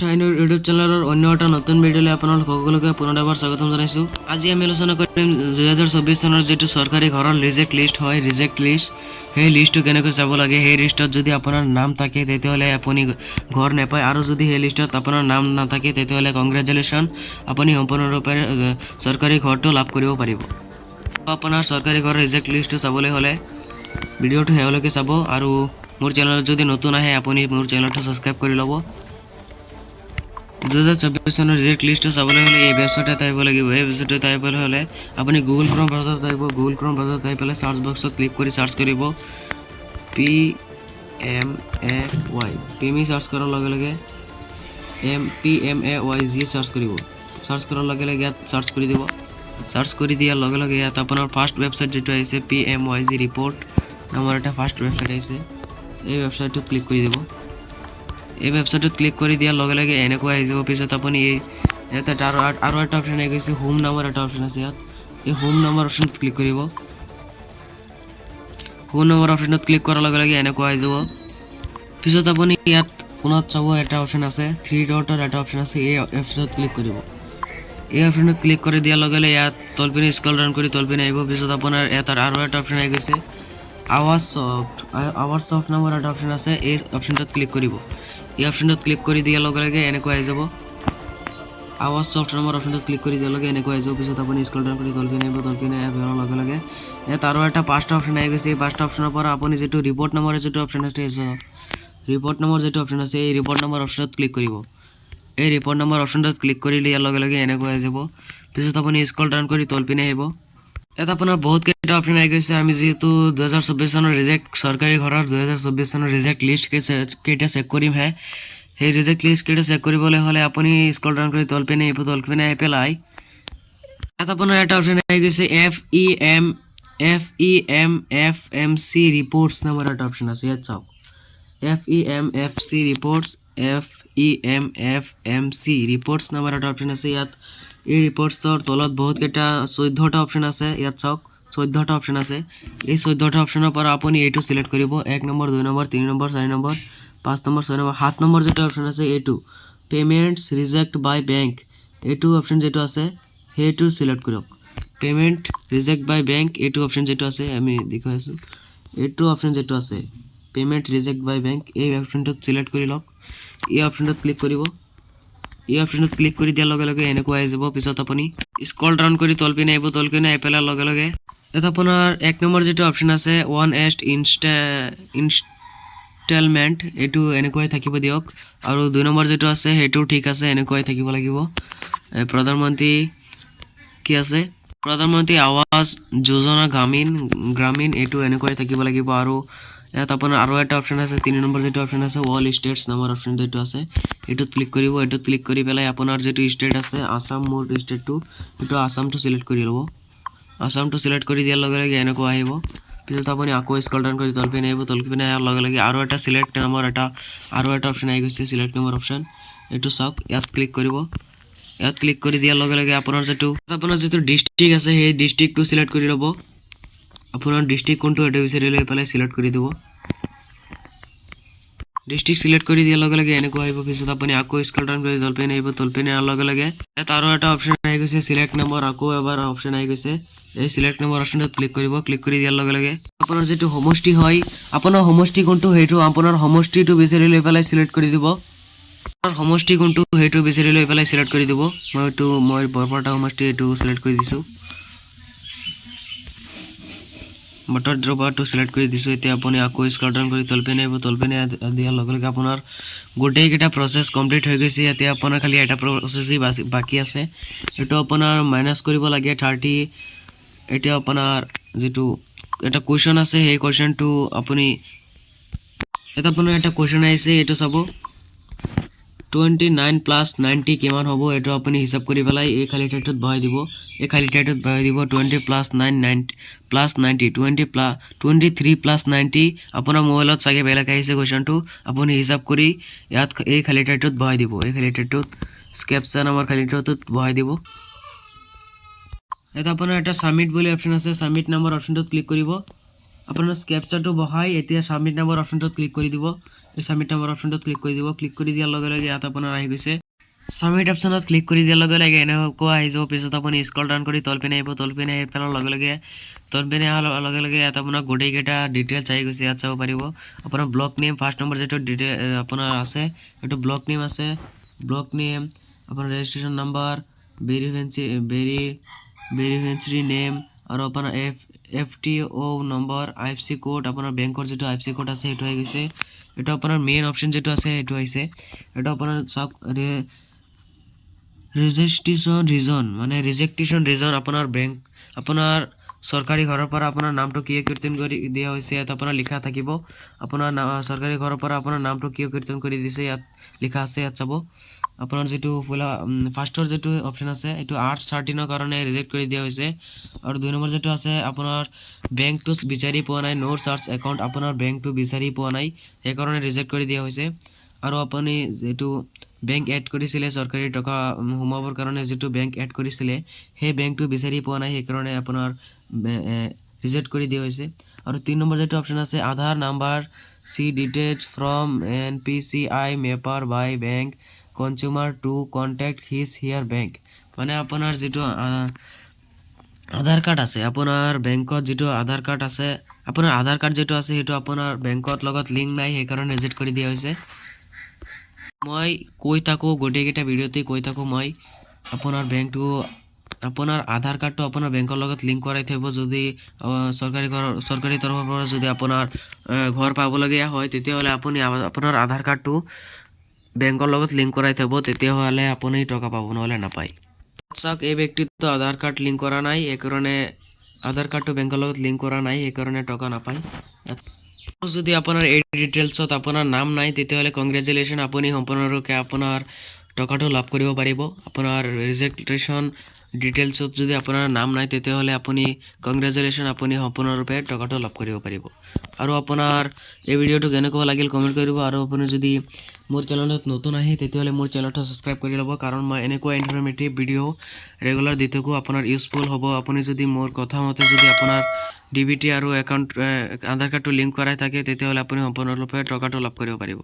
শাইনৰ YouTube চেনেলৰ অন্য এটা নতুন ভিডিঅ'লৈ আপোনালোক সকলোকে পুনৰবাৰ স্বাগতম জনাইছোঁ। আজি আমি আলোচনা কৰিম 2024 চনৰ যিটো চৰকাৰী ঘৰৰ ৰিজেক্ট লিষ্ট হয়, ৰিজেক্ট লিষ্ট, সেই লিষ্টটো কেনেকৈ চাব লাগে। সেই লিষ্টত যদি আপোনাৰ নাম থাকে তেতিয়াহ'লে আপুনি ঘৰ নাপায়, আৰু যদি সেই লিষ্টত আপোনাৰ নাম নাথাকে তেতিয়াহ'লে কংগ্ৰেচুলেশ্যন, আপুনি সম্পূৰ্ণৰূপে চৰকাৰী ঘৰটো লাভ কৰিব পাৰিব। আপোনাৰ চৰকাৰী ঘৰৰ ৰিজেক্ট লিষ্টটো চাবলৈ হ'লে ভিডিঅ'টো শেষলৈকে চাব, আৰু মোৰ চেনেলত যদি নতুন আহে আপুনি মোৰ চেনেলটো ছাবস্ক্ৰাইব কৰি ল'ব। 2024 চনৰ ৰিজেক্ট লিষ্টটো চাবলৈ হ'লে এই ৱেবছাইটত আহিব লাগিব। এই ৱেবছাইটত আহিবলৈ হ'লে আপুনি গুগল ক্ৰম ব্ৰাউজাৰত আহিব। গুগল ক্ৰম ব্ৰাউজাৰত আহি পেলাই চাৰ্চ বক্সত ক্লিক কৰি চাৰ্চ কৰিব PMAY। PMAY চাৰ্চ কৰাৰ লগে লগে PMAYG চাৰ্চ কৰিব। চাৰ্চ কৰাৰ লগে লগে ইয়াত চাৰ্চ কৰি দিব। চাৰ্চ কৰি দিয়াৰ লগে লগে ইয়াত আপোনাৰ ফাৰ্ষ্ট ৱেবছাইট যিটো আহিছে PMYG ৰিপৰ্ট নামৰ এটা ফাৰ্ষ্ট ৱেবছাইট আহিছে। এই ৱেবছাইটটোত ক্লিক কৰি দিব। এই ৱেবছাইটত ক্লিক কৰি দিয়াৰ লগে লগে এনেকুৱা আহি যাব। পিছত আপুনি ইয়াত আৰু এটা অপশ্যন আহি গৈছে, হোম নামৰ এটা অপশ্যন আছে। ইয়াত এই হোম নামৰ অপশ্যনত ক্লিক কৰিব। হোম নামৰ অপশ্যনত ক্লিক কৰাৰ লগে লগে এনেকুৱা আহি যাব। পিছত আপুনি ইয়াত কোণত চাব এটা অপশ্যন আছে, 3 ডটৰ এটা অপশ্যন আছে। এই অপশ্যনত ক্লিক কৰিব। এই অপশ্যনত ক্লিক কৰি দিয়াৰ লগে লগে ইয়াত তলপিনে স্ক্ৰল ডাউন কৰি তলপিনে আহিব। পিছত আপোনাৰ ইয়াত আৰু এটা অপশ্যন আহি গৈছে, আৱাৰ ছফ্ট নামৰ এটা অপশ্যন আছে। এই অপশ্যনটোত ক্লিক কৰিব। এই অপশ্যনটোত ক্লিক কৰি দিয়াৰ লগে লগে এনেকুৱা আহি যাব। আৱাৰ ছফ্ট নামৰ অপশ্যনটোত ক্লিক কৰি দিয়াৰ লগে এনেকুৱা আহি যাব। পিছত আপুনি স্ক্ৰল ডাউন কৰি তলপিনে আহিব। তলপিনে আহিবৰ লগে লগে ইয়াত আৰু এটা পাঁচটা অপশ্যন আহি গৈছে। এই পাঁচটা অপশ্যনৰ পৰা আপুনি যিটো ৰিপৰ্ট নামৰ যিটো অপশ্যন আছে, ৰিপৰ্ট নামৰ যিটো অপশ্যন আছে, এই ৰিপৰ্ট নামৰ অপশ্যনত ক্লিক কৰিব। এই ৰিপৰ্ট নামৰ অপশ্যনটোত ক্লিক কৰি দিয়াৰ লগে লগে এনেকুৱা আহি যাব। পিছত আপুনি স্ক্ৰল ডাউন কৰি তলপিনে আহিব। ইয়াত আপোনাৰ বহুত কেইটা অপশ্যন আহি গৈছে। আমি যিহেতু 2024 চনৰ ৰিজেক্ট চৰকাৰী ঘৰৰ 2024 চনৰ ৰিজেক্ট লিষ্ট কেইটা চেক কৰিমহে। সেই ৰিজেক্ট লিষ্ট কেইটা চেক কৰিবলৈ হ'লে আপুনি স্ক্ৰল ডাউন কৰি তলপিনে আহিব। তলপিনে আহি পেলাই ইয়াত আপোনাৰ এটা অপশ্যন আহি গৈছে FEMFMC ৰিপৰ্টছ নামৰ এটা অপশ্যন আছে। ইয়াত চাওক, FEMFC ৰিপৰ্টছ নামৰ এটা অপশ্যন আছে। ইয়াত এই ৰিপৰ্টছৰ তলত বহুত কেইটা 14টা অপশ্যন আছে। ইয়াত চাওক 14টা অপশ্যন আছে। এই 14টা অপশ্যনৰ পৰা আপুনি এইটো চিলেক্ট কৰিব। 1 number, 2 number, 3 number, 4 number, 5 number, 6 number, 7 number যিটো অপশ্যন আছে, এইটো পেমেণ্টছ ৰিজেক্ট বাই বেংক, এইটো অপশ্যন যিটো আছে সেইটো চিলেক্ট কৰক। পেমেণ্ট ৰিজেক্ট বাই বেংক এইটো অপশ্যন যিটো আছে, আমি দেখুৱাই আছোঁ, এইটো অপশ্যন যিটো আছে পেমেণ্ট ৰিজেক্ট বাই বেংক, এই অপশ্যনটোত চিলেক্ট কৰি লওক। এই অপশ্যনটোত ক্লিক কৰিব। এই অপশ্যনটোত ক্লিক কৰি দিয়াৰ লগে লগে এনেকুৱা আহি যাব। পিছত আপুনি স্ক্ৰল ডাউন কৰি তলপিনে আহিব। তলপিনে আহি পেলাৰ লগে লগে ইয়াত আপোনাৰ 1 নম্বৰ যিটো অপশ্যন আছে, 1st ইনষ্টেলমেণ্ট, এইটো এনেকুৱাই থাকিব দিয়ক। আৰু 2 নম্বৰ যিটো আছে সেইটো ঠিক আছে, এনেকুৱাই থাকিব লাগিব। প্ৰধানমন্ত্ৰী কি আছে, প্ৰধানমন্ত্ৰী আৱাস যোজনা গ্ৰামীণ, এইটো এনেকুৱাই থাকিব লাগিব। আৰু ইয়াত আপোনাৰ আৰু এটা অপশ্যন আছে, 3 নম্বৰ যিটো অপশ্যন আছে, অল ষ্টেটছ নামৰ অপশ্যন যিটো আছে, এইটোত ক্লিক কৰিব। এইটোত ক্লিক কৰি পেলাই আপোনাৰ যিটো ষ্টেট আছে, আছাম, মোৰ ষ্টেটটো, এইটো আছামটো চিলেক্ট কৰি ল'ব। আছামটো চিলেক্ট কৰি দিয়াৰ লগে লগে এনেকুৱা আহিব। পিছত আপুনি আকৌ স্ক্ৰল ডাউন কৰি তলপিনে আহিব। তলপিনে অহাৰ লগে লগে আৰু এটা চিলেক্ট নামৰ আৰু এটা অপশ্যন আহি গৈছে, চিলেক্ট নামৰ অপশ্যন, এইটো চাওক। ইয়াত ক্লিক কৰিব। ইয়াত ক্লিক কৰি দিয়াৰ লগে লগে আপোনাৰ যিটো ডিষ্ট্ৰিক্ট আছে, সেই ডিষ্ট্ৰিক্টটো চিলেক্ট কৰি ল'ব। আপোনাৰ ডিষ্ট্ৰিক্ট কোনটো সেইটো বিচাৰি লৈ পেলাই চিলেক্ট কৰি দিব। ডিষ্ট্ৰিক্ট চিলেক্ট কৰি দিয়াৰ লগে লগে এনেকুৱা আহিব। পিছত আপুনি আকৌ স্ক্ৰল ডাউন কৰি তলপিনে আহিব। তলপিনে অহাৰ লগে লগে ইয়াত আৰু এটা অপশ্যন আহি গৈছে, চিলেক্ট নম্বৰ, আকৌ এবাৰ অপশ্যন আহি গৈছে। এই চিলেক্ট নম্বৰ অপশ্যনটোত ক্লিক কৰিব। ক্লিক কৰি দিয়াৰ লগে লগে আপোনাৰ যিটো সমষ্টি হয়, আপোনাৰ সমষ্টি কোনটো সেইটো আপোনাৰ সমষ্টিটো বিচাৰি লৈ পেলাই চিলেক্ট কৰি দিব। আপোনাৰ সমষ্টি কোনটো সেইটো বিচাৰি লৈ পেলাই চিলেক্ট কৰি দিব। মই বৰপেটা সমষ্টি এইটো চিলেক্ট কৰি দিছোঁ। বটদ্ৰৱাটো চিলেক্ট কৰি দিছোঁ। এতিয়া আপুনি আকৌ স্ক্ৰল ডাউন কৰি তলপিনে আহিব। তলপিনে দিয়াৰ লগে লগে আপোনাৰ গোটেইকেইটা প্ৰচেছ কমপ্লিট হৈ গৈছে। এতিয়া আপোনাৰ খালি এটা প্ৰচেছই বাকী আছে, সেইটো আপোনাৰ মাইনাছ কৰিব লাগে 30। এতিয়া আপোনাৰ যিটো এটা কুৱেশ্যন আছে, সেই কুৱেশ্যনটো আপুনি এটা কুৱেশ্যন আহিছে, এইটো চাব, 29 + 90 কিমান হ'ব, এইটো আপুনি হিচাপ কৰি পেলাই এই খালী ঠাইটোত বহাই দিব। 20 + 9 + 90, 23 + 90। আপোনাৰ মোবাইলত চাগে বেলেগ আহিছে কুৱেশ্যনটো, আপুনি হিচাপ কৰি ইয়াত এই খালী ঠাইটোত বহাই দিব। এই খালী ঠাইটোত স্কেপচা নামৰ খালী ঠাইটোত বহাই দিব। ইয়াত আপোনাৰ এটা ছাবমিট বুলি অপশ্যন আছে, ছাবমিট নামৰ অপশ্যনটোত ক্লিক কৰিব। আপোনাৰ কেপচাটো বহাই এতিয়া সাবমিট নামৰ অপশ্যনটোত ক্লিক কৰি দিব। এই সাবমিট নামৰ অপশ্যনটোত ক্লিক কৰি দিব। ক্লিক কৰি দিয়াৰ লগে লগে ইয়াত আপোনাৰ আহি গৈছে। সাবমিট অপশ্যনত ক্লিক কৰি দিয়াৰ লগে লগে এনেকুৱা আহি যাব। পিছত আপুনি স্ক্ৰল ডাউন কৰি তল পিনে আহিব। তল পিনে আহি পেলাৰ লগে লগে ইয়াত আপোনাৰ গোটেইকেইটা ডিটেইলছ আহি গৈছে। ইয়াত চাব পাৰিব আপোনাৰ ব্লক নেম ফাৰ্ষ্ট নম্বৰ যেটো আপোনাৰ আছে এইটো ব্লক নেম আছে। ব্লক নেম আপোনাৰ ৰেজিষ্ট্ৰেশ্যন নাম্বাৰ বেনিফিচিয়াৰী নেম আৰু আপোনাৰ FTO নম্বৰ IFSC কোড আপোনাৰ বেংকৰ যেটো IFSC কোড আছে সেইটো আহি গৈছে। এটা আপোনাৰ মেইন অপশ্যন যেটো আছে সেইটো আহিছে। এটা আপোনাৰ চাওক ৰেজিষ্ট্ৰেশ্যন ৰিজন মানে ৰিজেক্টেশ্যন ৰিজন আপোনাৰ বেংক আপোনাৰ চৰকাৰী ঘৰৰ পৰা আপোনাৰ নামটো কিয় কীৰ্তন কৰি দিয়া হৈছে ইয়াত আপোনাৰ লিখা থাকিব। আপোনাৰ চৰকাৰী ঘৰৰ পৰা আপোনাৰ নামটো কিয় কীৰ্তন কৰি দিছে ইয়াত লিখা আছে। ইয়াত চাব আপোনাৰ যেটো ফাৰ্ষ্টৰ যেটো অপশ্যন আছে এইটো 8/13 কাৰণে ৰিজেক্ট কৰি দিয়া হৈছে। আৰু 2 নম্বৰ যেটো আছে আপোনাৰ বেংকটো বিচাৰি পোৱা নাই নো চাৰ্চ একাউণ্ট আপোনাৰ বেংকটো বিচাৰি পোৱা নাই সেই কাৰণে ৰিজেক্ট কৰি দিয়া হৈছে। আৰু আপুনি যেটো বেংক এড কৰিছিলে চৰকাৰী টকা সোমাবৰ কাৰণে যেটো বেংক এড কৰিছিলে সেই বেংকটো বিচাৰি পোৱা নাই সেই কাৰণে আপোনাৰ ৰিজেক্ট কৰি দিয়া হৈছে। আৰু 3 নম্বৰ যেটো অপশ্যন আছে Aadhaar number see details from NPCI mapper by bank consumer to contact his her bank মানে আপোনাৰ যেটো আধাৰ কাৰ্ড আছে আপোনাৰ বেংকত যেটো আধাৰ কাৰ্ড আছে আপোনাৰ আধাৰ কাৰ্ড যেটো আছে সেইটো আপোনাৰ বেংকত লগত লিংক নাই সেই কাৰণে ৰিজেক্ট কৰি দিয়া হৈছে। মই কৈ থাকো গোটেইকেইটা ভিডিঅ'তে কৈ থাকো মই আপোনাৰ বেংকটো আপোনাৰ আধাৰ কাৰ্ডটো আপোনাৰ বেংকৰ লগত লিংক কৰাই থব। যদি চৰকাৰী তৰফৰ পৰা যদি আপোনাৰ ঘৰ পাবলগীয়া হয় তেতিয়াহ'লে আপুনি আপোনাৰ আধাৰ কাৰ্ডটো বেংকৰ লগত লিংক কৰাই থব তেতিয়াহ'লে আপুনি টকা পাব নহ'লে নাপায়। চাওক এই ব্যক্তিটো আধাৰ কাৰ্ড লিংক কৰা নাই এই কাৰণে আধাৰ কাৰ্ডটো বেংকৰ লগত লিংক কৰা নাই এই কাৰণে টকা নাপায়। যদি আপোনাৰ এই ডিটেইলছত আপোনাৰ নাম নাই তেতিয়াহ'লে কংগ্ৰেচুলেশ্যন আপুনি সম্পূৰ্ণৰূপে আপোনাৰ টকাটো লাভ কৰিব পাৰিব। আপোনাৰ ৰেজিষ্ট্ৰেশ্যন ডিটেইলছত যদি আপোনাৰ নাম নাই তেতিয়াহ'লে আপুনি কংগ্ৰেচুলেশ্যন আপুনি সম্পূৰ্ণৰূপে টকাটো লাভ কৰিব পাৰিব। আৰু আপোনাৰ এই ভিডিঅ'টো কেনেকুৱা লাগিল কমেণ্ট কৰিব। আৰু আপুনি যদি মোৰ চেনেলত নতুন আহে তেতিয়াহ'লে মোৰ চেনেলটো সাবস্ক্ৰাইব কৰি ল'ব কাৰণ মই এনেকুৱা ইনফৰমেটিভ ভিডিঅ' ৰেগুলাৰ দি থাকোঁ আপোনাৰ ইউজফুল হ'ব। আপুনি যদি মোৰ কথা মতে যদি আপোনাৰ DBT আৰু একাউণ্ট আধাৰ কাৰ্ডটো লিংক কৰাই থাকে তেতিয়াহ'লে আপুনি সম্পূৰ্ণৰূপে টকাটো লাভ কৰিব পাৰিব।